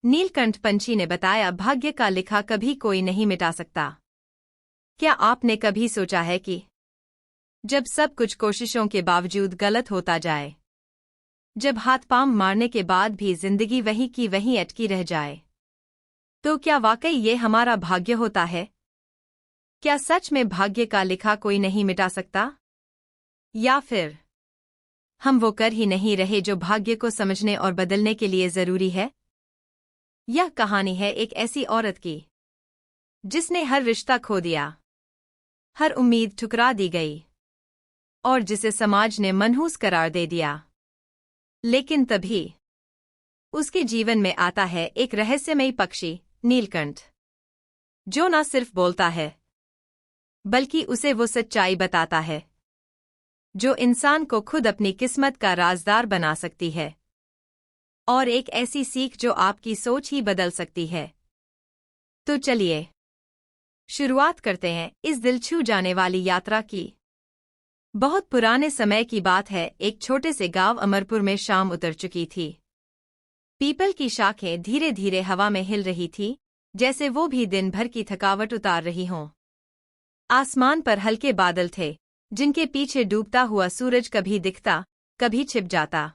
नीलकंठ पंछी ने बताया, भाग्य का लिखा कभी कोई नहीं मिटा सकता। क्या आपने कभी सोचा है कि जब सब कुछ कोशिशों के बावजूद गलत होता जाए, जब हाथ पांव मारने के बाद भी जिंदगी वहीं की वहीं अटकी रह जाए, तो क्या वाकई ये हमारा भाग्य होता है? क्या सच में भाग्य का लिखा कोई नहीं मिटा सकता? या फिर हम वो कर ही नहीं रहे जो भाग्य को समझने और बदलने के लिए जरूरी है? यह कहानी है एक ऐसी औरत की जिसने हर रिश्ता खो दिया, हर उम्मीद ठुकरा दी गई और जिसे समाज ने मनहूस करार दे दिया। लेकिन तभी उसके जीवन में आता है एक रहस्यमयी पक्षी, नीलकंठ, जो न सिर्फ बोलता है बल्कि उसे वो सच्चाई बताता है जो इंसान को खुद अपनी किस्मत का राजदार बना सकती है, और एक ऐसी सीख जो आपकी सोच ही बदल सकती है। तो चलिए शुरुआत करते हैं इस दिल छू जाने वाली यात्रा की। बहुत पुराने समय की बात है, एक छोटे से गांव अमरपुर में शाम उतर चुकी थी। पीपल की शाखें धीरे धीरे हवा में हिल रही थी, जैसे वो भी दिन भर की थकावट उतार रही हों। आसमान पर हल्के बादल थे, जिनके पीछे डूबता हुआ सूरज कभी दिखता, कभी छिप जाता।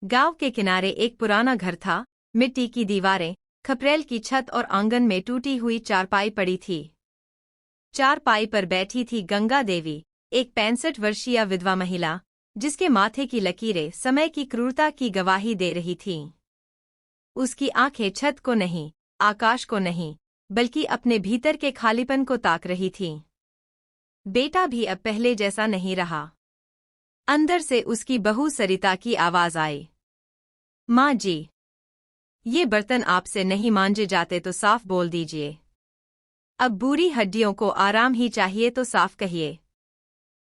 गांव के किनारे एक पुराना घर था, मिट्टी की दीवारें, खपरेल की छत और आंगन में टूटी हुई चारपाई पड़ी थी। चारपाई पर बैठी थी गंगा देवी, एक 65 वर्षीय विधवा महिला, जिसके माथे की लकीरें समय की क्रूरता की गवाही दे रही थीं। उसकी आंखें छत को नहीं, आकाश को नहीं, बल्कि अपने भीतर के खालीपन को ताक रही थीं। बेटा भी अब पहले जैसा नहीं रहा। अंदर से उसकी बहू सरिता की आवाज आई, माँ जी, ये बर्तन आपसे नहीं मांजे जाते तो साफ बोल दीजिए। अब बुरी हड्डियों को आराम ही चाहिए तो साफ कहिए।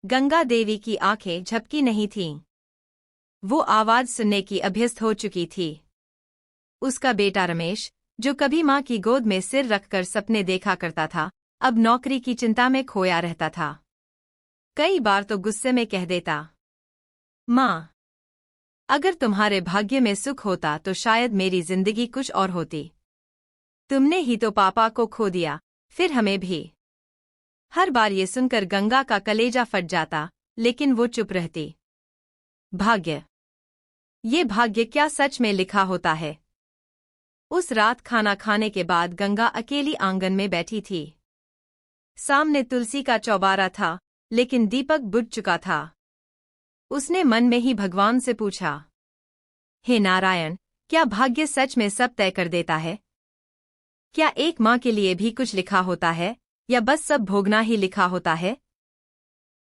गंगा देवी की आंखें झपकी नहीं थीं। वो आवाज सुनने की अभ्यस्त हो चुकी थी। उसका बेटा रमेश, जो कभी माँ की गोद में सिर रखकर सपने देखा करता था, अब नौकरी की चिंता में खोया रहता था। कई बार तो गुस्से में कह देता, माँ, अगर तुम्हारे भाग्य में सुख होता तो शायद मेरी जिंदगी कुछ और होती। तुमने ही तो पापा को खो दिया, फिर हमें भी। हर बार ये सुनकर गंगा का कलेजा फट जाता, लेकिन वो चुप रहती। भाग्य, ये भाग्य क्या सच में लिखा होता है? उस रात खाना खाने के बाद गंगा अकेली आंगन में बैठी थी। सामने तुलसी का चौबारा था, लेकिन दीपक बुझ चुका था। उसने मन में ही भगवान से पूछा, हे नारायण, क्या भाग्य सच में सब तय कर देता है? क्या एक माँ के लिए भी कुछ लिखा होता है, या बस सब भोगना ही लिखा होता है?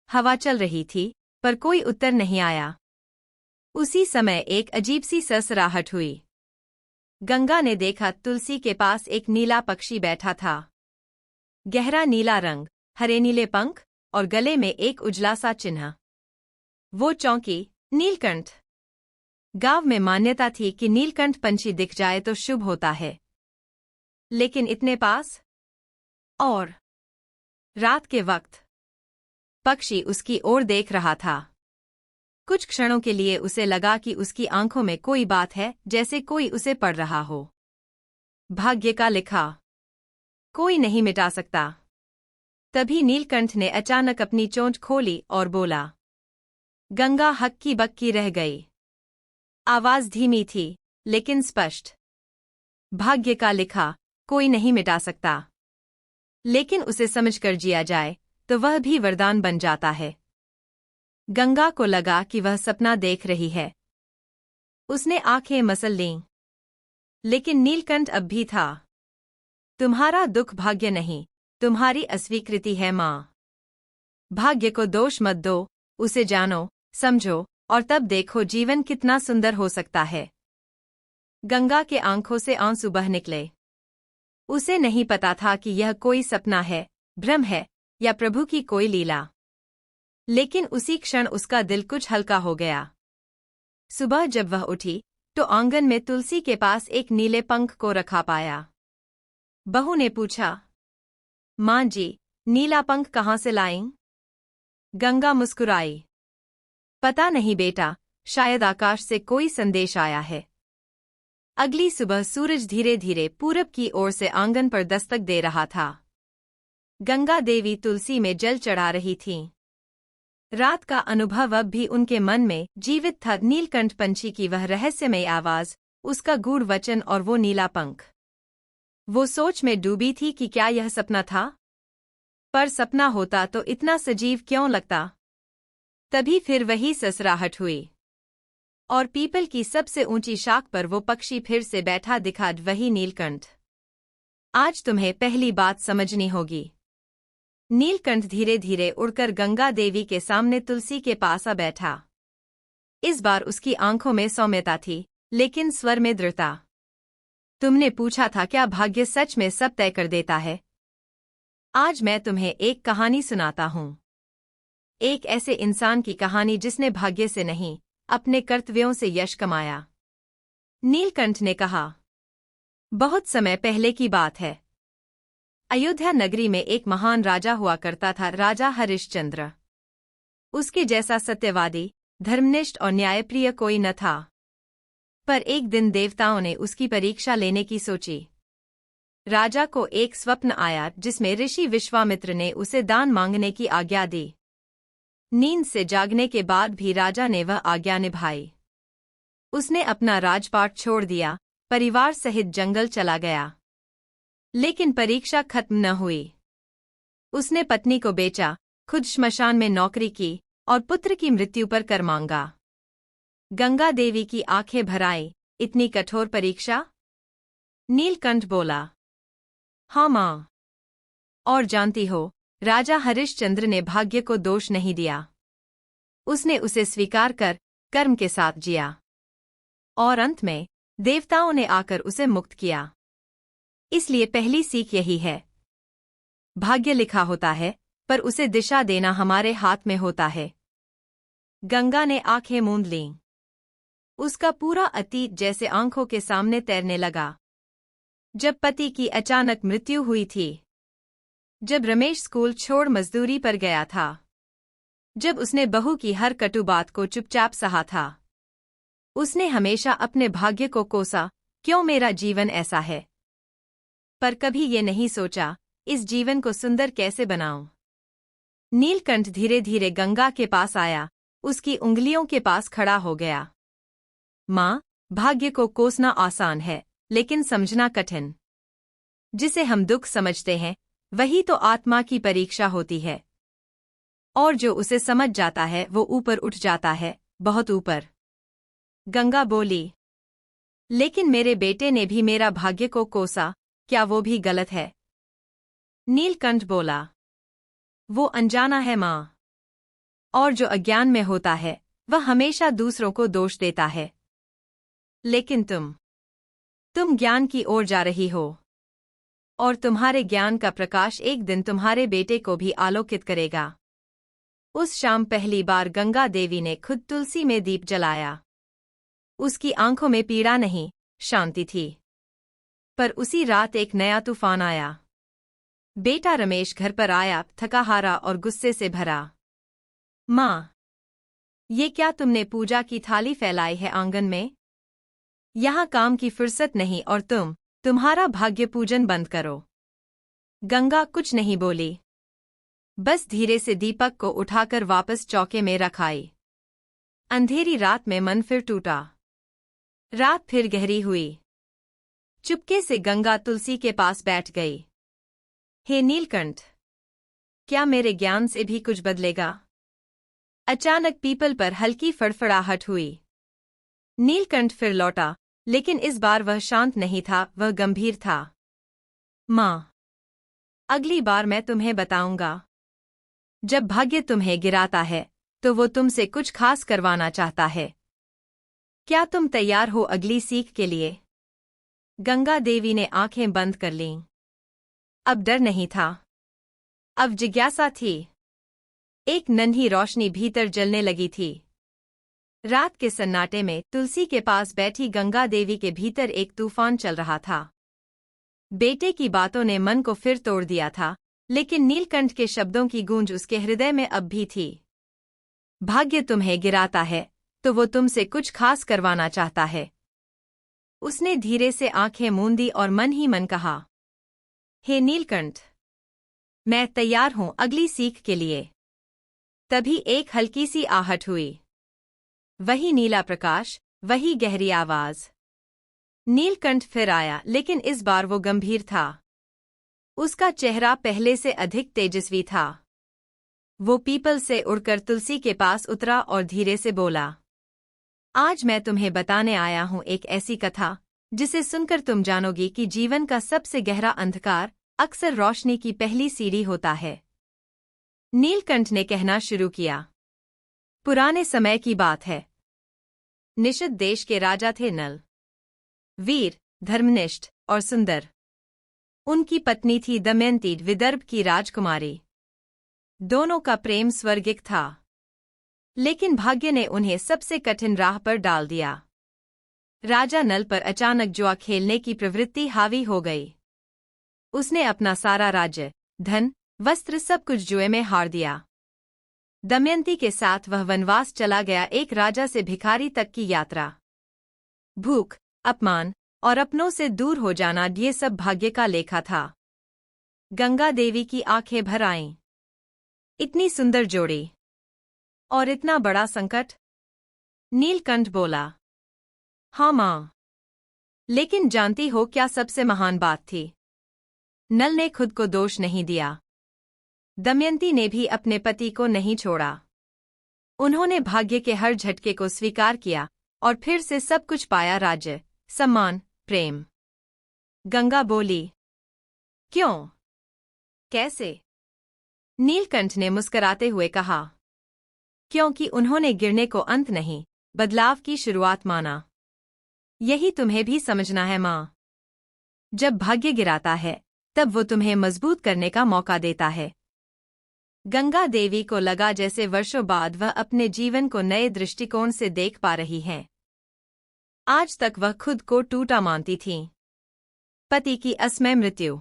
हवा चल रही थी, पर कोई उत्तर नहीं आया। उसी समय एक अजीब सी सरसराहट हुई। गंगा ने देखा, तुलसी के पास एक नीला पक्षी बैठा था। गहरा नीला रंग, हरे नीले पंख और गले में एक उजला सा चिन्ह। वो चौंकी, नीलकंठ। गांव में मान्यता थी कि नीलकंठ पंछी दिख जाए तो शुभ होता है, लेकिन इतने पास? और रात के वक्त पक्षी उसकी ओर देख रहा था। कुछ क्षणों के लिए उसे लगा कि उसकी आंखों में कोई बात है, जैसे कोई उसे पढ़ रहा हो। भाग्य का लिखा कोई नहीं मिटा सकता। तभी नीलकंठ ने अचानक अपनी चोंच खोली और बोला। गंगा हक्की बक्की रह गई। आवाज धीमी थी, लेकिन स्पष्ट। भाग्य का लिखा कोई नहीं मिटा सकता, लेकिन उसे समझकर जिया जाए तो वह भी वरदान बन जाता है। गंगा को लगा कि वह सपना देख रही है। उसने आंखें मसल लीं, लेकिन नीलकंठ अब भी था। तुम्हारा दुख भाग्य नहीं, तुम्हारी अस्वीकृति है माँ। भाग्य को दोष मत दो, उसे जानो, समझो, और तब देखो जीवन कितना सुंदर हो सकता है। गंगा के आंखों से आंसू बह निकले। उसे नहीं पता था कि यह कोई सपना है, भ्रम है, या प्रभु की कोई लीला। लेकिन उसी क्षण उसका दिल कुछ हल्का हो गया। सुबह जब वह उठी, तो आंगन में तुलसी के पास एक नीले पंख को रखा पाया। बहू ने पूछा, माँ जी, नीला पंख कहाँ से लाईं? गंगा मुस्कुराई, पता नहीं बेटा, शायद आकाश से कोई संदेश आया है। अगली सुबह सूरज धीरे धीरे पूरब की ओर से आंगन पर दस्तक दे रहा था। गंगा देवी तुलसी में जल चढ़ा रही थीं। रात का अनुभव अब भी उनके मन में जीवित था। नीलकंठ पंछी की वह रहस्यमय आवाज, उसका गूढ़ वचन और वो नीला पंख। वो सोच में डूबी थी कि क्या यह सपना था? पर सपना होता तो इतना सजीव क्यों लगता? तभी फिर वही ससराहट हुई और पीपल की सबसे ऊंची शाख पर वो पक्षी फिर से बैठा दिखा, वही नीलकंठ। आज तुम्हें पहली बात समझनी होगी। नीलकंठ धीरे धीरे उड़कर गंगा देवी के सामने तुलसी के पास आ बैठा। इस बार उसकी आंखों में सौम्यता थी, लेकिन स्वर में दृढ़ता। तुमने पूछा था क्या भाग्य सच में सब तय कर देता है? आज मैं तुम्हें एक कहानी सुनाता हूँ। एक ऐसे इंसान की कहानी जिसने भाग्य से नहीं, अपने कर्तव्यों से यश कमाया। नीलकंठ ने कहा, बहुत समय पहले की बात है। अयोध्या नगरी में एक महान राजा हुआ करता था, राजा हरिश्चंद्र। उसके जैसा सत्यवादी, धर्मनिष्ठ और न्यायप्रिय कोई न था। पर एक दिन देवताओं ने उसकी परीक्षा लेने की सोची। राजा को एक स्वप्न आया जिसमें ऋषि विश्वामित्र ने उसे दान मांगने की आज्ञा दी। नींद से जागने के बाद भी राजा ने वह आज्ञा निभाई। उसने अपना राजपाट छोड़ दिया, परिवार सहित जंगल चला गया। लेकिन परीक्षा खत्म न हुई। उसने पत्नी को बेचा, खुद श्मशान में नौकरी की और पुत्र की मृत्यु पर कर मांगा। गंगा देवी की आंखें भर आईं, इतनी कठोर परीक्षा? नीलकंठ बोला, हाँ माँ। और जानती हो, राजा हरिश्चंद्र ने भाग्य को दोष नहीं दिया। उसने उसे स्वीकार कर कर्म के साथ जिया और अंत में देवताओं ने आकर उसे मुक्त किया। इसलिए पहली सीख यही है, भाग्य लिखा होता है, पर उसे दिशा देना हमारे हाथ में होता है। गंगा ने आंखें मूंद लीं। उसका पूरा अतीत जैसे आंखों के सामने तैरने लगा। जब पति की अचानक मृत्यु हुई थी, जब रमेश स्कूल छोड़ मजदूरी पर गया था, जब उसने बहू की हर कटु बात को चुपचाप सहा था। उसने हमेशा अपने भाग्य को कोसा, क्यों मेरा जीवन ऐसा है? पर कभी ये नहीं सोचा, इस जीवन को सुंदर कैसे बनाऊं? नीलकंठ धीरे धीरे गंगा के पास आया, उसकी उंगलियों के पास खड़ा हो गया। माँ, भाग्य को कोसना आसान है, लेकिन समझना कठिन। जिसे हम दुख समझते हैं, वही तो आत्मा की परीक्षा होती है। और जो उसे समझ जाता है वो ऊपर उठ जाता है, बहुत ऊपर। गंगा बोली, लेकिन मेरे बेटे ने भी मेरा भाग्य को कोसा, क्या वो भी गलत है? नीलकंठ बोला, वो अनजाना है माँ। और जो अज्ञान में होता है, वह हमेशा दूसरों को दोष देता है। लेकिन तुम ज्ञान की ओर जा रही हो, और तुम्हारे ज्ञान का प्रकाश एक दिन तुम्हारे बेटे को भी आलोकित करेगा। उस शाम पहली बार गंगा देवी ने खुद तुलसी में दीप जलाया। उसकी आंखों में पीड़ा नहीं, शांति थी। पर उसी रात एक नया तूफान आया। बेटा रमेश घर पर आया, थका हारा और गुस्से से भरा। माँ, ये क्या तुमने पूजा की थाली फैलाई है आंगन में? यहाँ काम की फुर्सत नहीं और तुम्हारा भाग्य पूजन बंद करो। गंगा कुछ नहीं बोली, बस धीरे से दीपक को उठाकर वापस चौके में रखाई। अंधेरी रात में मन फिर टूटा। रात फिर गहरी हुई। चुपके से गंगा तुलसी के पास बैठ गई। हे नीलकंठ, क्या मेरे ज्ञान से भी कुछ बदलेगा? अचानक पीपल पर हल्की फड़फड़ाहट हुई। नीलकंठ फिर लौटा, लेकिन इस बार वह शांत नहीं था, वह गंभीर था। माँ, अगली बार मैं तुम्हें बताऊंगा। जब भाग्य तुम्हें गिराता है, तो वो तुमसे कुछ खास करवाना चाहता है। क्या तुम तैयार हो अगली सीख के लिए? गंगा देवी ने आंखें बंद कर लीं। अब डर नहीं था, अब जिज्ञासा थी। एक नन्ही रोशनी भीतर जलने लगी थी। रात के सन्नाटे में तुलसी के पास बैठी गंगा देवी के भीतर एक तूफान चल रहा था। बेटे की बातों ने मन को फिर तोड़ दिया था, लेकिन नीलकंठ के शब्दों की गूंज उसके हृदय में अब भी थी। भाग्य तुम्हें गिराता है, तो वो तुमसे कुछ खास करवाना चाहता है। उसने धीरे से आंखें मूंदी और मन ही मन कहा, हे नीलकंठ, मैं तैयार हूं अगली सीख के लिए। तभी एक हल्की सी आहट हुई। वही नीला प्रकाश, वही गहरी आवाज। नीलकंठ फिर आया, लेकिन इस बार वो गंभीर था। उसका चेहरा पहले से अधिक तेजस्वी था। वो पीपल से उड़कर तुलसी के पास उतरा और धीरे से बोला, आज मैं तुम्हें बताने आया हूं एक ऐसी कथा जिसे सुनकर तुम जानोगी कि जीवन का सबसे गहरा अंधकार अक्सर रोशनी की पहली सीढ़ी होता है। नीलकंठ ने कहना शुरू किया। पुराने समय की बात है। निषद देश के राजा थे नल। वीर, धर्मनिष्ठ और सुंदर। उनकी पत्नी थी दमयंती, विदर्भ की राजकुमारी। दोनों का प्रेम स्वर्गिक था। लेकिन भाग्य ने उन्हें सबसे कठिन राह पर डाल दिया। राजा नल पर अचानक जुआ खेलने की प्रवृत्ति हावी हो गई। उसने अपना सारा राज्य, धन, वस्त्र सब कुछ जुए में हार दिया। दमयंती के साथ वह वनवास चला गया, एक राजा से भिखारी तक की यात्रा। भूख, अपमान और अपनों से दूर हो जाना, ये सब भाग्य का लेखा था। गंगा देवी की आंखें भर आईं। इतनी सुंदर जोड़ी और इतना बड़ा संकट। नीलकंठ बोला, हाँ माँ, लेकिन जानती हो क्या सबसे महान बात थी? नल ने खुद को दोष नहीं दिया। दमयंती ने भी अपने पति को नहीं छोड़ा। उन्होंने भाग्य के हर झटके को स्वीकार किया और फिर से सब कुछ पाया, राज्य, सम्मान, प्रेम। गंगा बोली, क्यों? कैसे? नीलकंठ ने मुस्कुराते हुए कहा, क्योंकि उन्होंने गिरने को अंत नहीं, बदलाव की शुरुआत माना। यही तुम्हें भी समझना है माँ। जब भाग्य गिराता है, तब वो तुम्हें मजबूत करने का मौका देता है। गंगा देवी को लगा जैसे वर्षों बाद वह अपने जीवन को नए दृष्टिकोण से देख पा रही हैं। आज तक वह खुद को टूटा मानती थीं। पति की असमय मृत्यु,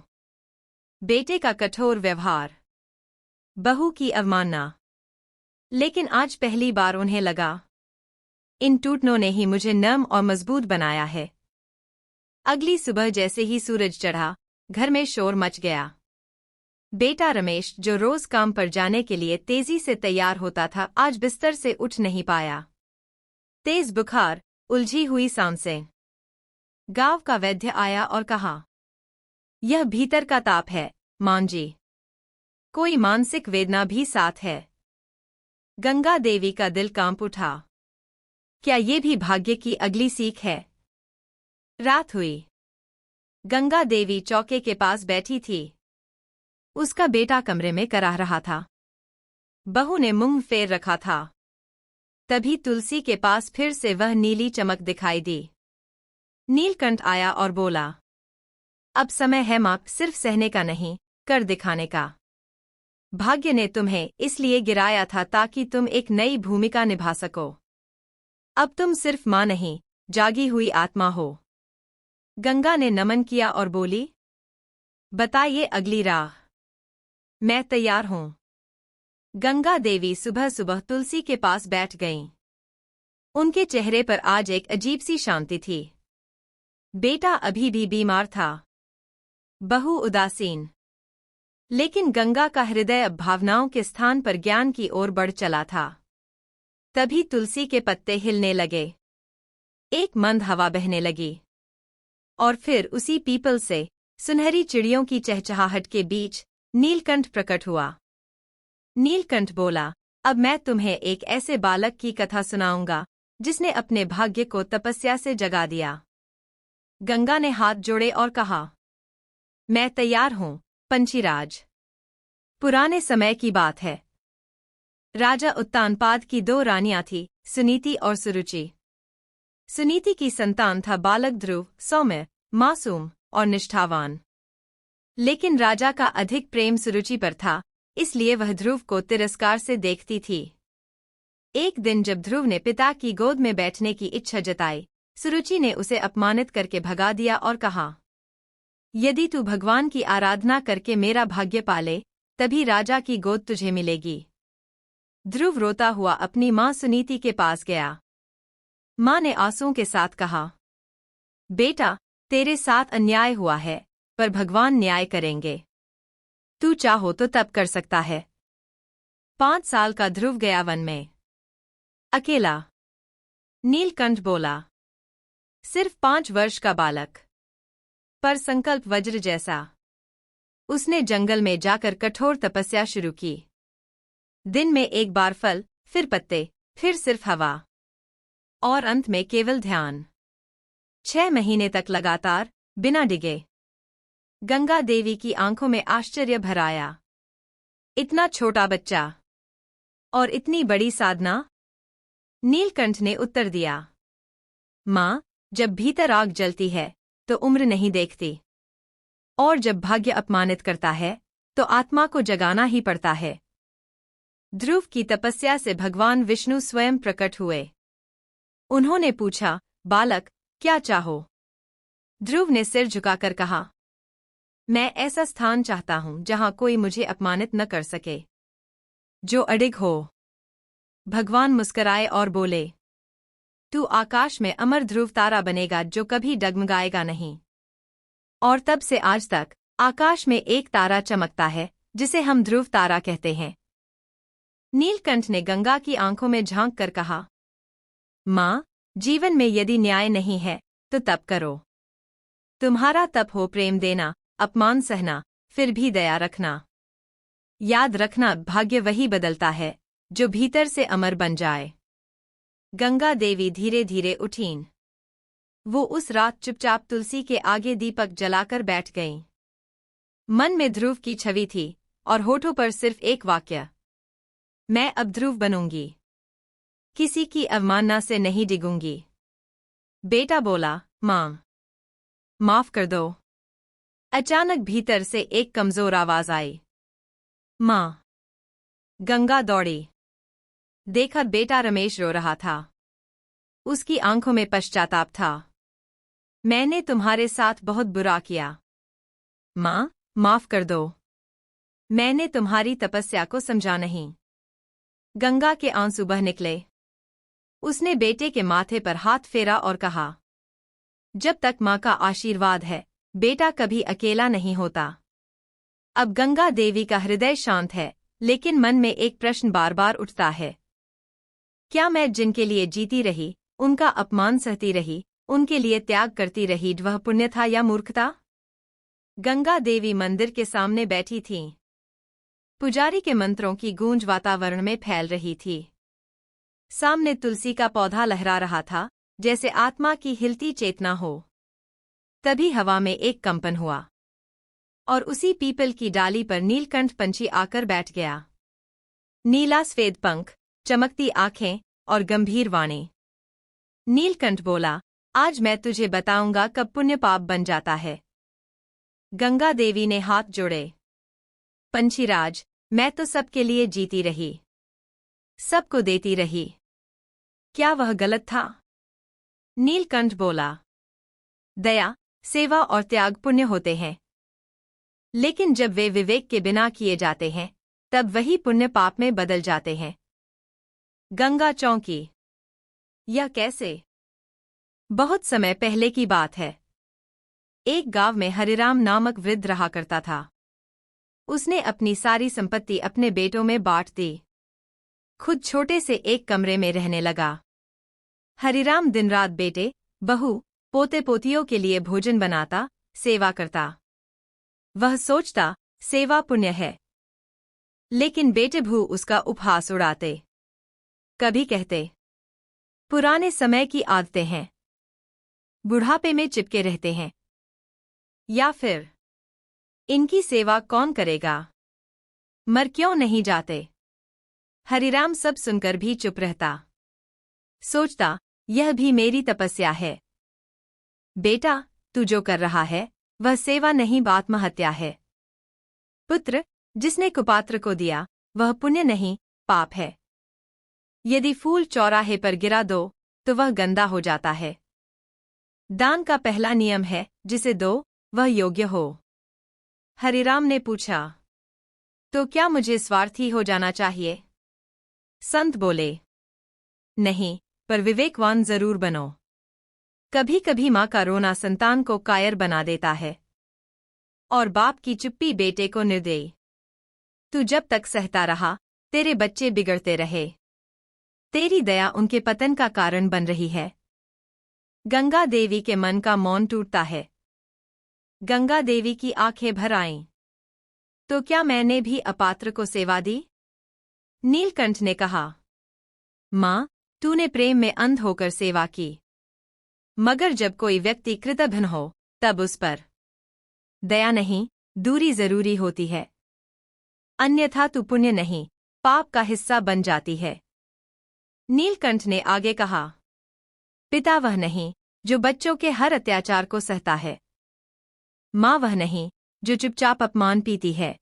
बेटे का कठोर व्यवहार, बहू की अवमानना। लेकिन आज पहली बार उन्हें लगा, इन टूटनों ने ही मुझे नर्म और मजबूत बनाया है। अगली सुबह जैसे ही सूरज चढ़ा, घर में शोर मच गया। बेटा रमेश, जो रोज काम पर जाने के लिए तेजी से तैयार होता था, आज बिस्तर से उठ नहीं पाया। तेज बुखार, उलझी हुई सांसें। गांव का वैद्य आया और कहा, यह भीतर का ताप है मां जी, कोई मानसिक वेदना भी साथ है। गंगा देवी का दिल कांप उठा। क्या ये भी भाग्य की अगली सीख है? रात हुई। गंगा देवी चौके के पास बैठी थी। उसका बेटा कमरे में कराह रहा था। बहू ने मुंह फेर रखा था। तभी तुलसी के पास फिर से वह नीली चमक दिखाई दी। नीलकंठ आया और बोला, अब समय है मां, सिर्फ सहने का नहीं, कर दिखाने का। भाग्य ने तुम्हें इसलिए गिराया था ताकि तुम एक नई भूमिका निभा सको। अब तुम सिर्फ मां नहीं, जागी हुई आत्मा हो। गंगा ने नमन किया और बोली, बताइए अगली राह। मैं तैयार हूं। गंगा देवी सुबह सुबह तुलसी के पास बैठ गईं। उनके चेहरे पर आज एक अजीब सी शांति थी। बेटा अभी भी बीमार था, बहू उदासीन। लेकिन गंगा का हृदय अब भावनाओं के स्थान पर ज्ञान की ओर बढ़ चला था। तभी तुलसी के पत्ते हिलने लगे। एक मंद हवा बहने लगी। और फिर उसी पीपल से सुनहरी चिड़ियों की चहचहाहट के बीच नीलकंठ प्रकट हुआ। नीलकंठ बोला, अब मैं तुम्हें एक ऐसे बालक की कथा सुनाऊंगा जिसने अपने भाग्य को तपस्या से जगा दिया। गंगा ने हाथ जोड़े और कहा, मैं तैयार हूं पंछीराज। पुराने समय की बात है। राजा उत्तानपाद की 2 रानियां थीं, सुनीति और सुरुचि। सुनीति की संतान था बालक ध्रुव, सौम्य, मासूम और निष्ठावान। लेकिन राजा का अधिक प्रेम सुरुचि पर था, इसलिए वह ध्रुव को तिरस्कार से देखती थी। एक दिन जब ध्रुव ने पिता की गोद में बैठने की इच्छा जताई, सुरुचि ने उसे अपमानित करके भगा दिया और कहा, यदि तू भगवान की आराधना करके मेरा भाग्य पाले, तभी राजा की गोद तुझे मिलेगी। ध्रुव रोता हुआ अपनी मां सुनीति के पास गया। मां ने आंसुओं के साथ कहा, बेटा, तेरे साथ अन्याय हुआ है, पर भगवान न्याय करेंगे। तू चाहो तो तब कर सकता है। 5 साल का ध्रुव गया वन में, अकेला। नीलकंठ बोला, सिर्फ 5 वर्ष का बालक, पर संकल्प वज्र जैसा। उसने जंगल में जाकर कठोर तपस्या शुरू की। दिन में एक बार फल, फिर पत्ते, फिर सिर्फ हवा, और अंत में केवल ध्यान। 6 महीने तक लगातार, बिना डिगे। गंगा देवी की आंखों में आश्चर्य भर आया। इतना छोटा बच्चा, और इतनी बड़ी साधना? नीलकंठ ने उत्तर दिया, माँ, जब भीतर आग जलती है तो उम्र नहीं देखती, और जब भाग्य अपमानित करता है तो आत्मा को जगाना ही पड़ता है। ध्रुव की तपस्या से भगवान विष्णु स्वयं प्रकट हुए। उन्होंने पूछा, बालक, क्या चाहो? ध्रुव ने सिर झुकाकर कहा, मैं ऐसा स्थान चाहता हूं जहां कोई मुझे अपमानित न कर सके, जो अडिग हो। भगवान मुस्कराए और बोले, तू आकाश में अमर ध्रुव तारा बनेगा जो कभी डगमगाएगा नहीं। और तब से आज तक आकाश में एक तारा चमकता है जिसे हम ध्रुव तारा कहते हैं। नीलकंठ ने गंगा की आंखों में झांक कर कहा, माँ, जीवन में यदि न्याय नहीं है तो तप करो। तुम्हारा तप हो प्रेम देना, अपमान सहना, फिर भी दया रखना। याद रखना, भाग्य वही बदलता है जो भीतर से अमर बन जाए। गंगा देवी धीरे धीरे उठीं। वो उस रात चुपचाप तुलसी के आगे दीपक जलाकर बैठ गईं। मन में ध्रुव की छवि थी और होठों पर सिर्फ एक वाक्य, मैं अब ध्रुव बनूंगी, किसी की अवमानना से नहीं डिगूंगी। बेटा बोला, माँ, माफ कर दो। अचानक भीतर से एक कमजोर आवाज आई, माँ। गंगा दौड़ी। देखा, बेटा रमेश रो रहा था। उसकी आंखों में पश्चाताप था। मैंने तुम्हारे साथ बहुत बुरा किया। माँ, माफ कर दो। मैंने तुम्हारी तपस्या को समझा नहीं। गंगा के आंसू बह निकले। उसने बेटे के माथे पर हाथ फेरा और कहा, जब तक माँ का आशीर्वाद है, बेटा कभी अकेला नहीं होता। अब गंगा देवी का हृदय शांत है, लेकिन मन में एक प्रश्न बार बार उठता है, क्या मैं जिनके लिए जीती रही, उनका अपमान सहती रही, उनके लिए त्याग करती रही, वह पुण्य था या मूर्खता? गंगा देवी मंदिर के सामने बैठी थीं। पुजारी के मंत्रों की गूंज वातावरण में फैल रही थी। सामने तुलसी का पौधा लहरा रहा था, जैसे आत्मा की हिलती चेतना हो। तभी हवा में एक कंपन हुआ, और उसी पीपल की डाली पर नीलकंठ पंछी आकर बैठ गया। नीला सफेद पंख, चमकती आंखें और गंभीर वाणी। नीलकंठ बोला, आज मैं तुझे बताऊंगा कब पुण्य पाप बन जाता है। गंगा देवी ने हाथ जोड़े, पंछीराज, मैं तो सबके लिए जीती रही, सबको देती रही। क्या वह गलत था? नीलकंठ बोला, दया, सेवा और त्याग पुण्य होते हैं, लेकिन जब वे विवेक के बिना किए जाते हैं, तब वही पुण्य पाप में बदल जाते हैं। गंगा चौंकी। यह कैसे? बहुत समय पहले की बात है। एक गांव में हरिराम नामक वृद्ध रहा करता था। उसने अपनी सारी संपत्ति अपने बेटों में बांट दी। खुद छोटे से एक कमरे में रहने लगा। हरिराम दिन रात बेटे, बहू, पोते पोतियों के लिए भोजन बनाता, सेवा करता। वह सोचता, सेवा पुण्य है। लेकिन बेटे भू उसका उपहास उड़ाते। कभी कहते, पुराने समय की आदतें हैं, बुढ़ापे में चिपके रहते हैं। या फिर, इनकी सेवा कौन करेगा, मर क्यों नहीं जाते? हरिराम सब सुनकर भी चुप रहता। सोचता, यह भी मेरी तपस्या है। बेटा, तू जो कर रहा है, वह सेवा नहीं, आत्महत्या है। पुत्र, जिसने कुपात्र को दिया, वह पुण्य नहीं, पाप है। यदि फूल चौराहे पर गिरा दो, तो वह गंदा हो जाता है। दान का पहला नियम है, जिसे दो, वह योग्य हो। हरिराम ने पूछा, तो क्या मुझे स्वार्थी हो जाना चाहिए? संत बोले, नहीं, पर विवेकवान जरूर बनो। कभी कभी माँ का रोना संतान को कायर बना देता है और बाप की चुप्पी बेटे को निर्दयी। तू जब तक सहता रहा, तेरे बच्चे बिगड़ते रहे। तेरी दया उनके पतन का कारण बन रही है। गंगा देवी के मन का मौन टूटता है। गंगा देवी की आंखें भर आईं। तो क्या मैंने भी अपात्र को सेवा दी? नीलकंठ ने कहा, माँ, तूने प्रेम में अंध होकर सेवा की, मगर जब कोई व्यक्ति कृतघ्न हो तब उस पर दया नहीं, दूरी जरूरी होती है। अन्यथा तू पुण्य नहीं, पाप का हिस्सा बन जाती है। नीलकंठ ने आगे कहा, पिता वह नहीं जो बच्चों के हर अत्याचार को सहता है। माँ वह नहीं जो चुपचाप अपमान पीती है।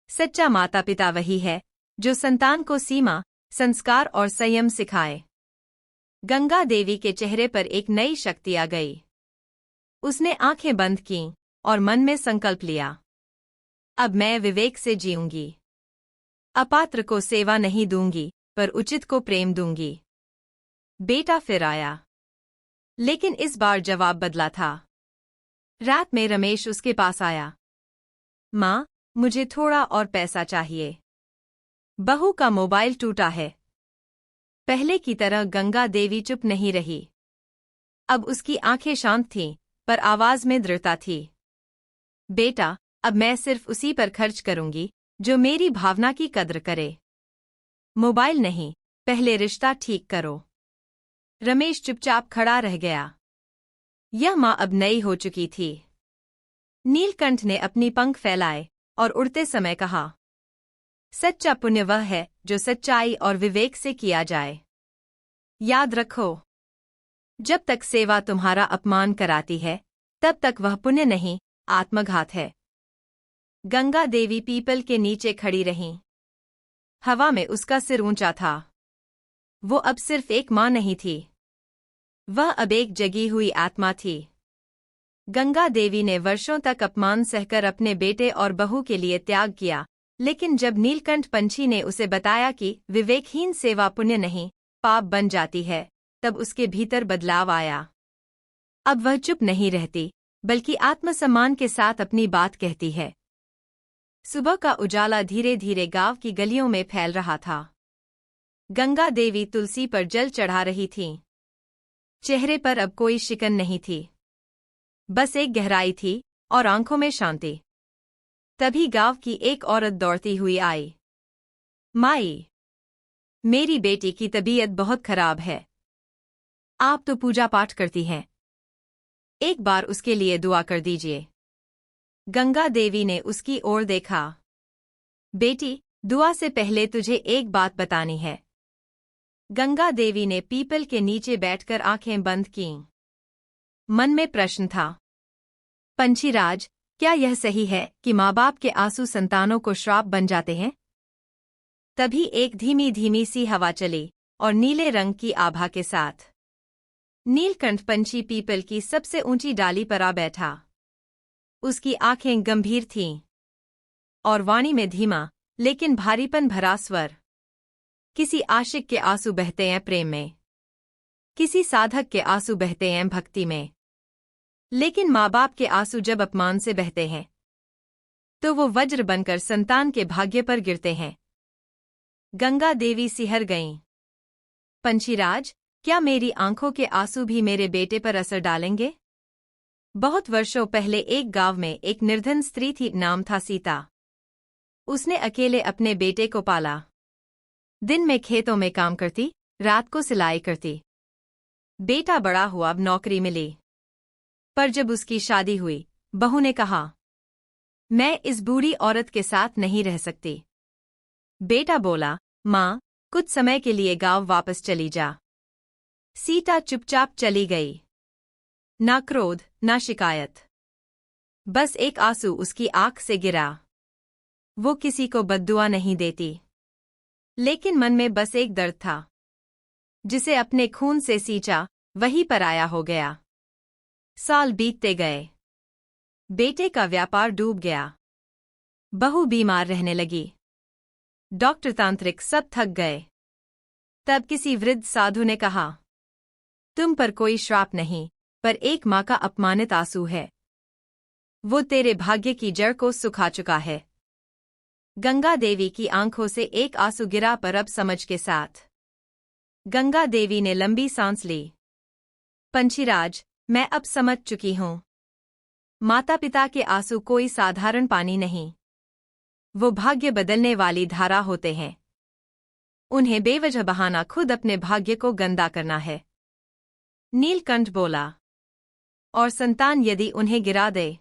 सच्चा माता पिता वही है जो संतान को सीमा, संस्कार और संयम सिखाए। गंगा देवी के चेहरे पर एक नई शक्ति आ गई। उसने आंखें बंद कीं और मन में संकल्प लिया, अब मैं विवेक से जीऊंगी। अपात्र को सेवा नहीं दूंगी, पर उचित को प्रेम दूंगी। बेटा फिर आया, लेकिन इस बार जवाब बदला था। रात में रमेश उसके पास आया। माँ, मुझे थोड़ा और पैसा चाहिए। बहू का मोबाइल टूटा है। पहले की तरह गंगा देवी चुप नहीं रही। अब उसकी आंखें शांत थीं, पर आवाज में दृढ़ता थी। बेटा, अब मैं सिर्फ उसी पर खर्च करूंगी जो मेरी भावना की कद्र करे। मोबाइल नहीं, पहले रिश्ता ठीक करो। रमेश चुपचाप खड़ा रह गया। यह माँ अब नई हो चुकी थी। नीलकंठ ने अपनी पंख फैलाए और उड़ते समय कहा, सच्चा पुण्य वह है जो सच्चाई और विवेक से किया जाए। याद रखो, जब तक सेवा तुम्हारा अपमान कराती है, तब तक वह पुण्य नहीं, आत्मघात है। गंगा देवी पीपल के नीचे खड़ी रहीं। हवा में उसका सिर ऊंचा था। वो अब सिर्फ एक माँ नहीं थी, वह अब एक जगी हुई आत्मा थी। गंगा देवी ने वर्षों तक अपमान सहकर अपने बेटे और बहू के लिए त्याग किया, लेकिन जब नीलकंठ पंछी ने उसे बताया कि विवेकहीन सेवा पुण्य नहीं, पाप बन जाती है, तब उसके भीतर बदलाव आया। अब वह चुप नहीं रहती, बल्कि आत्मसम्मान के साथ अपनी बात कहती है। सुबह का उजाला धीरे धीरे गांव की गलियों में फैल रहा था। गंगा देवी तुलसी पर जल चढ़ा रही थीं। चेहरे पर अब कोई शिकन नहीं थी, बस एक गहराई थी और आंखों में शांति। तभी गांव की एक औरत दौड़ती हुई आई। माई, मेरी बेटी की तबीयत बहुत खराब है। आप तो पूजा पाठ करती हैं, एक बार उसके लिए दुआ कर दीजिए। गंगा देवी ने उसकी ओर देखा। बेटी, दुआ से पहले तुझे एक बात बतानी है। गंगा देवी ने पीपल के नीचे बैठकर आंखें बंद कीं। मन में प्रश्न था, पंछीराज, क्या यह सही है कि माँ बाप के आंसू संतानों को श्राप बन जाते हैं? तभी एक धीमी धीमी सी हवा चली और नीले रंग की आभा के साथ नीलकंठ पंछी पीपल की सबसे ऊंची डाली पर आ बैठा। उसकी आंखें गंभीर थीं और वाणी में धीमा लेकिन भारीपन भरा स्वर। किसी आशिक के आंसू बहते हैं प्रेम में, किसी साधक के आंसू बहते हैं भक्ति में, लेकिन माँ बाप के आंसू जब अपमान से बहते हैं, तो वो वज्र बनकर संतान के भाग्य पर गिरते हैं। गंगा देवी सिहर गईं। पंछीराज, क्या मेरी आंखों के आंसू भी मेरे बेटे पर असर डालेंगे? बहुत वर्षों पहले एक गांव में एक निर्धन स्त्री थी, नाम था सीता। उसने अकेले अपने बेटे को पाला। दिन में खेतों में काम करती, रात को सिलाई करती। बेटा बड़ा हुआ, अब नौकरी मिली। पर जब उसकी शादी हुई, बहू ने कहा, मैं इस बूढ़ी औरत के साथ नहीं रह सकती। बेटा बोला, माँ, कुछ समय के लिए गांव वापस चली जा। सीता चुपचाप चली गई। ना क्रोध, ना शिकायत, बस एक आंसू उसकी आंख से गिरा। वो किसी को बद्दुआ नहीं देती, लेकिन मन में बस एक दर्द था। जिसे अपने खून से सींचा, वही पराया हो गया। साल बीतते गए। बेटे का व्यापार डूब गया। बहू बीमार रहने लगी। डॉक्टर तांत्रिक सब थक गए। तब किसी वृद्ध साधु ने कहा, तुम पर कोई श्राप नहीं, पर एक माँ का अपमानित आंसू है। वो तेरे भाग्य की जड़ को सुखा चुका है। गंगा देवी की आंखों से एक आंसू गिरा, पर अब समझ के साथ। गंगा देवी ने लंबी सांस ली। पंछीराज, मैं अब समझ चुकी हूं। माता पिता के आंसू कोई साधारण पानी नहीं, वो भाग्य बदलने वाली धारा होते हैं। उन्हें बेवजह बहाना खुद अपने भाग्य को गंदा करना है। नीलकंठ बोला। और संतान यदि उन्हें गिरा दे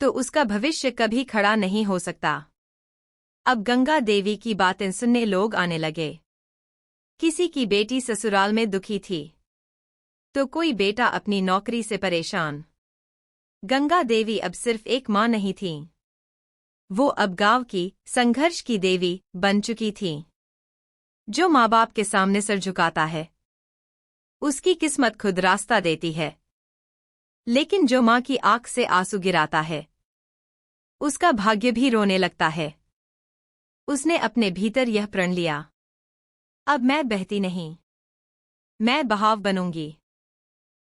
तो उसका भविष्य कभी खड़ा नहीं हो सकता। अब गंगा देवी की बातें सुनने लोग आने लगे। किसी की बेटी ससुराल में दुखी थी, तो कोई बेटा अपनी नौकरी से परेशान। गंगा देवी अब सिर्फ एक मां नहीं थीं, वो अब गांव की संघर्ष की देवी बन चुकी थीं। जो माँ बाप के सामने सर झुकाता है, उसकी किस्मत खुद रास्ता देती है। लेकिन जो माँ की आंख से आंसू गिराता है, उसका भाग्य भी रोने लगता है। उसने अपने भीतर यह प्रण लिया, अब मैं बहती नहीं, मैं बहाव बनूंगी।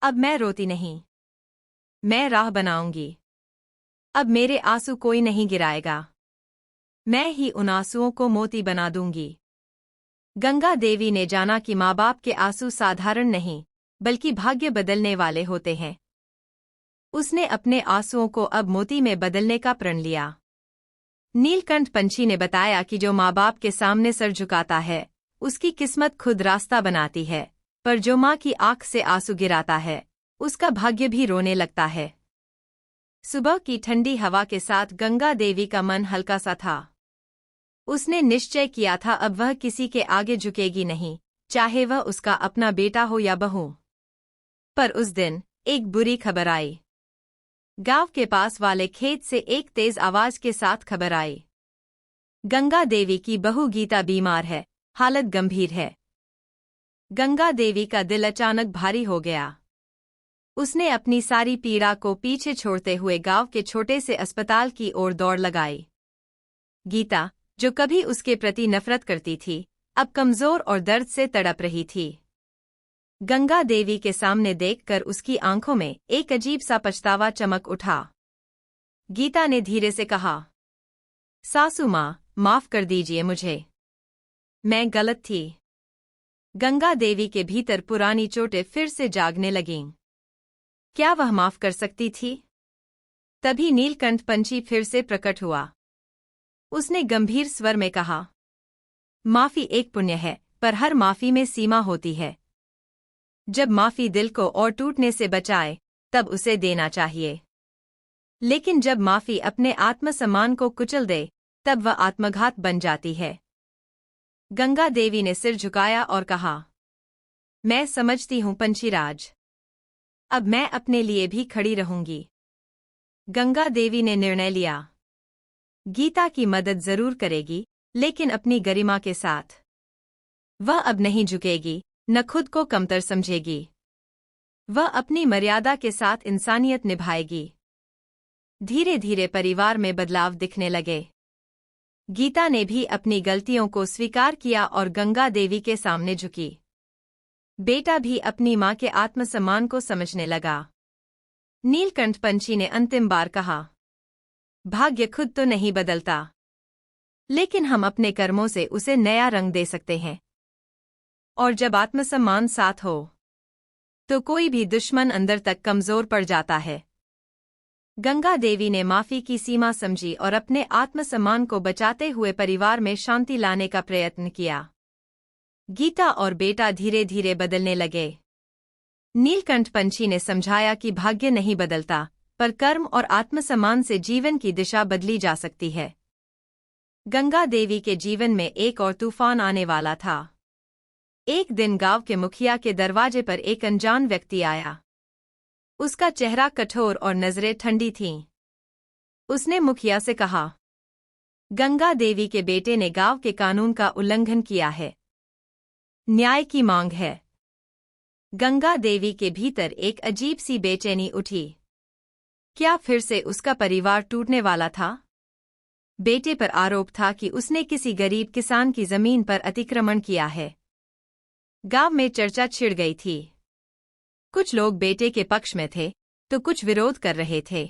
अब मैं रोती नहीं, मैं राह बनाऊंगी। अब मेरे आंसू कोई नहीं गिराएगा, मैं ही उन आंसुओं को मोती बना दूंगी। गंगा देवी ने जाना कि माँ बाप के आंसू साधारण नहीं, बल्कि भाग्य बदलने वाले होते हैं। उसने अपने आंसुओं को अब मोती में बदलने का प्रण लिया। नीलकंठ पंछी ने बताया कि जो माँ बाप के सामने सर झुकाता है, उसकी किस्मत खुद रास्ता बनाती है, पर जो माँ की आंख से आंसू गिराता है, उसका भाग्य भी रोने लगता है। सुबह की ठंडी हवा के साथ गंगा देवी का मन हल्का सा था। उसने निश्चय किया था अब वह किसी के आगे झुकेगी नहीं, चाहे वह उसका अपना बेटा हो या बहू। पर उस दिन एक बुरी खबर आई। गांव के पास वाले खेत से एक तेज आवाज के साथ खबर आई। गंगा देवी की बहू गीता बीमार है, हालत गंभीर है। गंगा देवी का दिल अचानक भारी हो गया। उसने अपनी सारी पीड़ा को पीछे छोड़ते हुए गांव के छोटे से अस्पताल की ओर दौड़ लगाई। गीता, जो कभी उसके प्रति नफरत करती थी, अब कमजोर और दर्द से तड़प रही थी। गंगा देवी के सामने देखकर उसकी आंखों में एक अजीब सा पछतावा चमक उठा। गीता ने धीरे से कहा, सासू माँ, माफ कर दीजिए मुझे, मैं गलत थी। गंगा देवी के भीतर पुरानी चोटें फिर से जागने लगीं। क्या वह माफ कर सकती थी? तभी नीलकंठ पंछी फिर से प्रकट हुआ। उसने गंभीर स्वर में कहा, माफी एक पुण्य है, पर हर माफी में सीमा होती है। जब माफी दिल को और टूटने से बचाए, तब उसे देना चाहिए। लेकिन जब माफी अपने आत्मसम्मान को कुचल दे, तब वह आत्मघात बन जाती है। गंगा देवी ने सिर झुकाया और कहा, मैं समझती हूं पंछीराज, अब मैं अपने लिए भी खड़ी रहूंगी। गंगा देवी ने निर्णय लिया। गीता की मदद जरूर करेगी, लेकिन अपनी गरिमा के साथ। वह अब नहीं झुकेगी, न खुद को कमतर समझेगी। वह अपनी मर्यादा के साथ इंसानियत निभाएगी। धीरे धीरे परिवार में बदलाव दिखने लगे। गीता ने भी अपनी गलतियों को स्वीकार किया और गंगा देवी के सामने झुकी। बेटा भी अपनी मां के आत्मसम्मान को समझने लगा। नीलकंठ पंछी ने अंतिम बार कहा, भाग्य खुद तो नहीं बदलता, लेकिन हम अपने कर्मों से उसे नया रंग दे सकते हैं। और जब आत्मसम्मान साथ हो, तो कोई भी दुश्मन अंदर तक कमजोर पड़ जाता है। गंगा देवी ने माफी की सीमा समझी और अपने आत्मसम्मान को बचाते हुए परिवार में शांति लाने का प्रयत्न किया। गीता और बेटा धीरे धीरे बदलने लगे। नीलकंठ पंछी ने समझाया कि भाग्य नहीं बदलता, पर कर्म और आत्मसम्मान से जीवन की दिशा बदली जा सकती है। गंगा देवी के जीवन में एक और तूफान आने वाला था। एक दिन गांव के मुखिया के दरवाजे पर एक अनजान व्यक्ति आया। उसका चेहरा कठोर और नजरें ठंडी थीं। उसने मुखिया से कहा, गंगा देवी के बेटे ने गांव के कानून का उल्लंघन किया है। न्याय की मांग है। गंगा देवी के भीतर एक अजीब सी बेचैनी उठी। क्या फिर से उसका परिवार टूटने वाला था? बेटे पर आरोप था कि उसने किसी गरीब किसान की जमीन पर अतिक्रमण किया है। गांव में चर्चा छिड़ गई थी। कुछ लोग बेटे के पक्ष में थे तो कुछ विरोध कर रहे थे।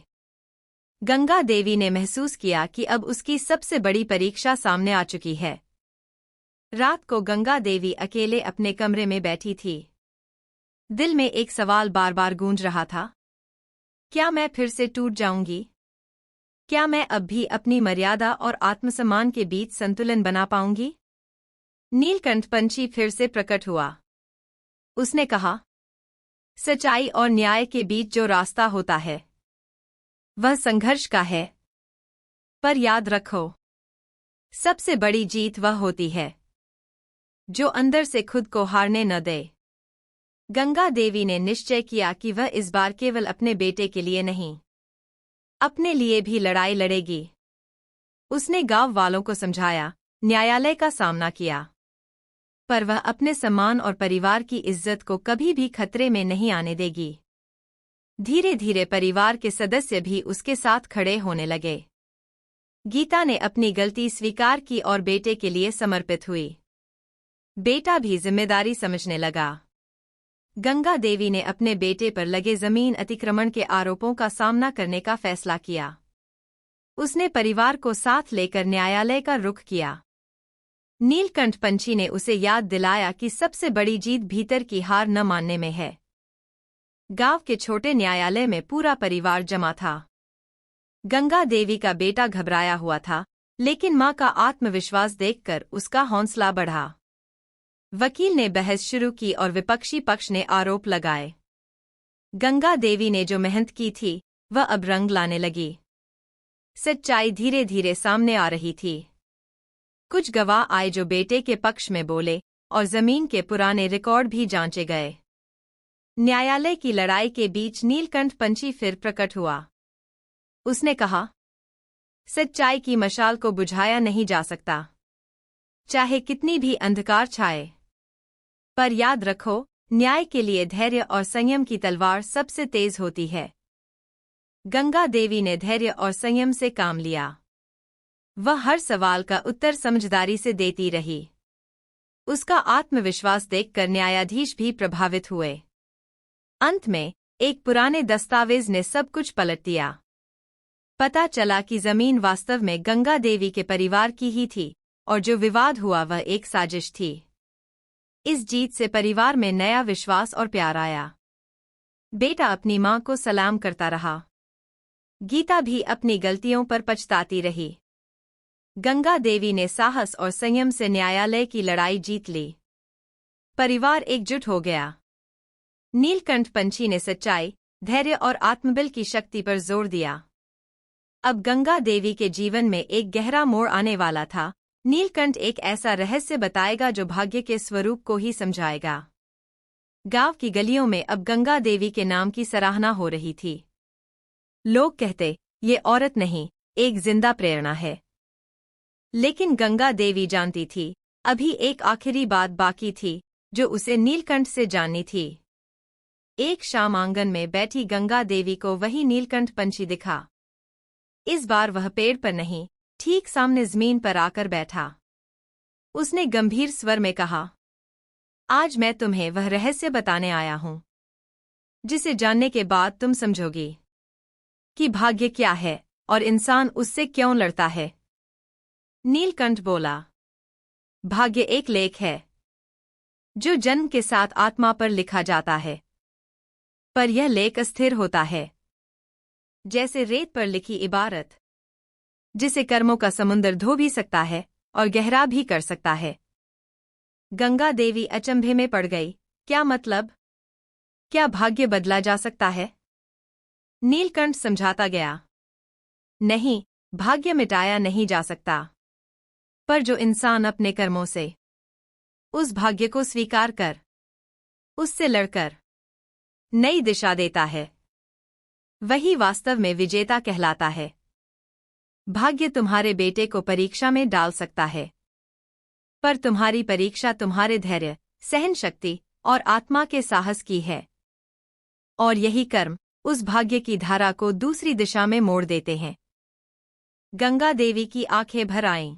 गंगा देवी ने महसूस किया कि अब उसकी सबसे बड़ी परीक्षा सामने आ चुकी है। रात को गंगा देवी अकेले अपने कमरे में बैठी थी। दिल में एक सवाल बार बार गूंज रहा था, क्या मैं फिर से टूट जाऊंगी? क्या मैं अब भी अपनी मर्यादा और आत्मसम्मान के बीच संतुलन बना पाऊंगी? नीलकंठ पंछी फिर से प्रकट हुआ। उसने कहा, सच्चाई और न्याय के बीच जो रास्ता होता है वह संघर्ष का है, पर याद रखो, सबसे बड़ी जीत वह होती है जो अंदर से खुद को हारने न दे। गंगा देवी ने निश्चय किया कि वह इस बार केवल अपने बेटे के लिए नहीं, अपने लिए भी लड़ाई लड़ेगी। उसने गांव वालों को समझाया, न्यायालय का सामना किया, पर वह अपने सम्मान और परिवार की इज्जत को कभी भी खतरे में नहीं आने देगी। धीरे धीरे परिवार के सदस्य भी उसके साथ खड़े होने लगे। गीता ने अपनी गलती स्वीकार की और बेटे के लिए समर्पित हुई। बेटा भी जिम्मेदारी समझने लगा। गंगा देवी ने अपने बेटे पर लगे जमीन अतिक्रमण के आरोपों का सामना करने का फैसला किया। उसने परिवार को साथ लेकर न्यायालय का रुख किया। नीलकंठ पंछी ने उसे याद दिलाया कि सबसे बड़ी जीत भीतर की हार न मानने में है। गांव के छोटे न्यायालय में पूरा परिवार जमा था। गंगा देवी का बेटा घबराया हुआ था, लेकिन मां का आत्मविश्वास देखकर उसका हौसला बढ़ा। वकील ने बहस शुरू की और विपक्षी पक्ष ने आरोप लगाए। गंगा देवी ने जो मेहनत की थी वह अब रंग लाने लगी। सच्चाई धीरे धीरे सामने आ रही थी। कुछ गवाह आए जो बेटे के पक्ष में बोले और जमीन के पुराने रिकॉर्ड भी जांचे गए। न्यायालय की लड़ाई के बीच नीलकंठ पंछी फिर प्रकट हुआ। उसने कहा, सच्चाई की मशाल को बुझाया नहीं जा सकता, चाहे कितनी भी अंधकार छाए। पर याद रखो, न्याय के लिए धैर्य और संयम की तलवार सबसे तेज होती है। गंगा देवी ने धैर्य और संयम से काम लिया। वह हर सवाल का उत्तर समझदारी से देती रही। उसका आत्मविश्वास देखकर न्यायाधीश भी प्रभावित हुए। अंत में एक पुराने दस्तावेज ने सब कुछ पलट दिया। पता चला कि जमीन वास्तव में गंगा देवी के परिवार की ही थी और जो विवाद हुआ वह एक साजिश थी। इस जीत से परिवार में नया विश्वास और प्यार आया। बेटा अपनी मां को सलाम करता रहा। गीता भी अपनी गलतियों पर पछताती रही। गंगा देवी ने साहस और संयम से न्यायालय की लड़ाई जीत ली। परिवार एकजुट हो गया। नीलकंठ पंछी ने सच्चाई, धैर्य और आत्मबल की शक्ति पर जोर दिया। अब गंगा देवी के जीवन में एक गहरा मोड़ आने वाला था। नीलकंठ एक ऐसा रहस्य बताएगा जो भाग्य के स्वरूप को ही समझाएगा। गांव की गलियों में अब गंगा देवी के नाम की सराहना हो रही थी। लोग कहते, ये औरत नहीं, एक जिंदा प्रेरणा है। लेकिन गंगा देवी जानती थी, अभी एक आखिरी बात बाकी थी जो उसे नीलकंठ से जाननी थी। एक शाम आंगन में बैठी गंगा देवी को वही नीलकंठ पंछी दिखा। इस बार वह पेड़ पर नहीं, ठीक सामने जमीन पर आकर बैठा। उसने गंभीर स्वर में कहा, आज मैं तुम्हें वह रहस्य बताने आया हूं जिसे जानने के बाद तुम समझोगी कि भाग्य क्या है और इंसान उससे क्यों लड़ता है। नीलकंठ बोला, भाग्य एक लेख है जो जन्म के साथ आत्मा पर लिखा जाता है, पर यह लेख अस्थिर होता है, जैसे रेत पर लिखी इबारत, जिसे कर्मों का समुंदर धो भी सकता है और गहरा भी कर सकता है। गंगा देवी अचंभे में पड़ गई। क्या मतलब? क्या भाग्य बदला जा सकता है? नीलकंठ समझाता गया, नहीं, भाग्य मिटाया नहीं जा सकता, पर जो इंसान अपने कर्मों से उस भाग्य को स्वीकार कर, उससे लड़कर नई दिशा देता है, वही वास्तव में विजेता कहलाता है। भाग्य तुम्हारे बेटे को परीक्षा में डाल सकता है, पर तुम्हारी परीक्षा तुम्हारे धैर्य, सहन शक्ति और आत्मा के साहस की है। और यही कर्म उस भाग्य की धारा को दूसरी दिशा में मोड़ देते हैं। गंगा देवी की आंखें भर आईं।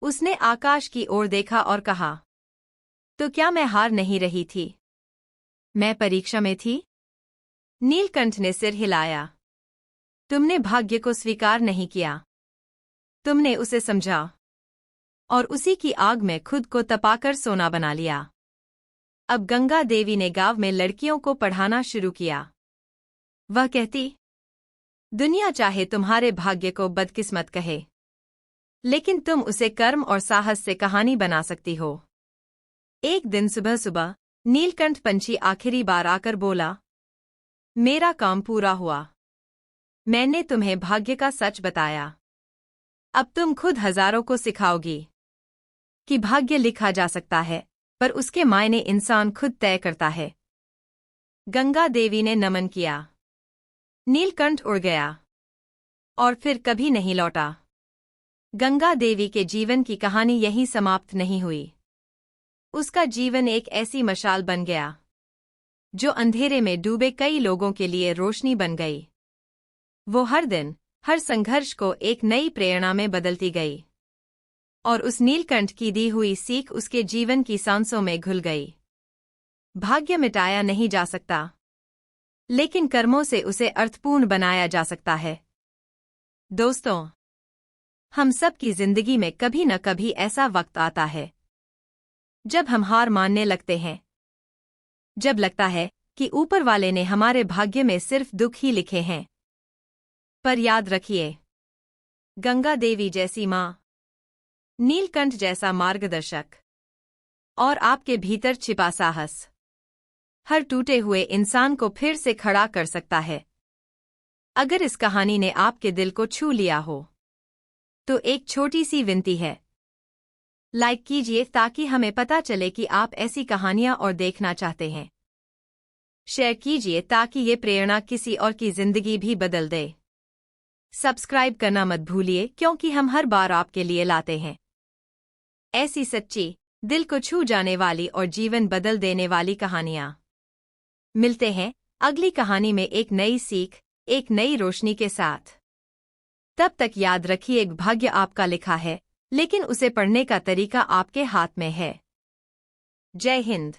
उसने आकाश की ओर देखा और कहा, तो क्या मैं हार नहीं रही थी? मैं परीक्षा में थी? नीलकंठ ने सिर हिलाया। तुमने भाग्य को स्वीकार नहीं किया। तुमने उसे समझा और उसी की आग में खुद को तपाकर सोना बना लिया। अब गंगा देवी ने गांव में लड़कियों को पढ़ाना शुरू किया। वह कहती, दुनिया चाहे तुम्हारे भाग्य को बदकिस्मत कहे, लेकिन तुम उसे कर्म और साहस से कहानी बना सकती हो। एक दिन सुबह सुबह नीलकंठ पंछी आखिरी बार आकर बोला, मेरा काम पूरा हुआ। मैंने तुम्हें भाग्य का सच बताया। अब तुम खुद हजारों को सिखाओगी कि भाग्य लिखा जा सकता है, पर उसके मायने इंसान खुद तय करता है। गंगा देवी ने नमन किया। नीलकंठ उड़ गया और फिर कभी नहीं लौटा। गंगा देवी के जीवन की कहानी यहीं समाप्त नहीं हुई। उसका जीवन एक ऐसी मशाल बन गया जो अंधेरे में डूबे कई लोगों के लिए रोशनी बन गई। वो हर दिन, हर संघर्ष को एक नई प्रेरणा में बदलती गई और उस नीलकंठ की दी हुई सीख उसके जीवन की सांसों में घुल गई। भाग्य मिटाया नहीं जा सकता, लेकिन कर्मों से उसे अर्थपूर्ण बनाया जा सकता है। दोस्तों, हम सब की जिंदगी में कभी न कभी ऐसा वक्त आता है जब हम हार मानने लगते हैं, जब लगता है कि ऊपर वाले ने हमारे भाग्य में सिर्फ दुख ही लिखे हैं। पर याद रखिए, गंगा देवी जैसी माँ, नीलकंठ जैसा मार्गदर्शक और आपके भीतर छिपा साहस हर टूटे हुए इंसान को फिर से खड़ा कर सकता है। अगर इस कहानी ने आपके दिल को छू लिया हो, तो एक छोटी सी विनती है, लाइक कीजिए ताकि हमें पता चले कि आप ऐसी कहानियां और देखना चाहते हैं। शेयर कीजिए ताकि ये प्रेरणा किसी और की जिंदगी भी बदल दे। सब्सक्राइब करना मत भूलिए, क्योंकि हम हर बार आपके लिए लाते हैं ऐसी सच्ची, दिल को छू जाने वाली और जीवन बदल देने वाली कहानियां। मिलते हैं अगली कहानी में एक नई सीख, एक नई रोशनी के साथ। तब तक याद रखिए, एक भाग्य आपका लिखा है, लेकिन उसे पढ़ने का तरीका आपके हाथ में है। जय हिंद।